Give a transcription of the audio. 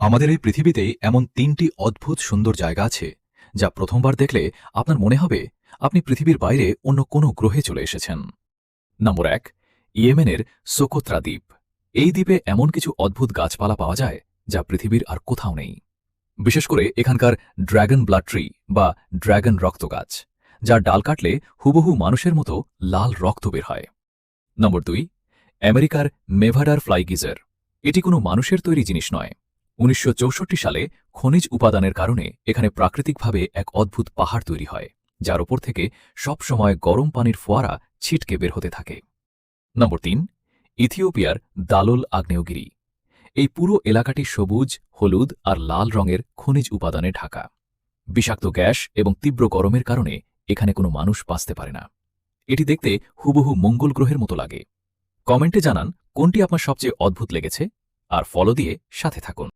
আমাদের এই পৃথিবীতে এমন ৩টি অদ্ভুত সুন্দর জায়গা আছে যা প্রথমবার দেখলে আপনার মনে হবে আপনি পৃথিবীর বাইরে অন্য কোনো গ্রহে চলে এসেছেন। নম্বর ১, ইয়েমেনের সোকোত্রা দ্বীপ। এই দ্বীপে এমন কিছু অদ্ভুত গাছপালা পাওয়া যায় যা পৃথিবীর আর কোথাও নেই। বিশেষ করে এখানকার ড্র্যাগন ব্লাড ট্রি বা ড্র্যাগন রক্ত গাছ, যার ডাল কাটলে হুবহু মানুষের মতো লাল রক্ত বের হয়। নম্বর ২, আমেরিকার মেভাডার ফ্লাই গিজার। এটি কোনো মানুষের তৈরি জিনিস নয়। ১৯৬৪ সালে খনিজ উপাদানের কারণে এখানে প্রাকৃতিকভাবে এক অদ্ভুত পাহাড় তৈরি হয়, যার ওপর থেকে সব সময় গরম পানির ফোয়ারা ছিটকে বের হতে থাকে। নম্বর ৩, ইথিওপিয়ার দালোল আগ্নেয়গিরি। এই পুরো এলাকাটি সবুজ, হলুদ আর লাল রঙের খনিজ উপাদানে ঢাকা। বিষাক্ত গ্যাস এবং তীব্র গরমের কারণে এখানে কোনো মানুষ বাঁচতে পারে না। এটি দেখতে হুবহু মঙ্গল গ্রহের মতো লাগে। কমেন্টে জানান কোনটি আপনার সবচেয়ে অদ্ভুত লেগেছে, আর ফলো দিয়ে সাথে থাকুন।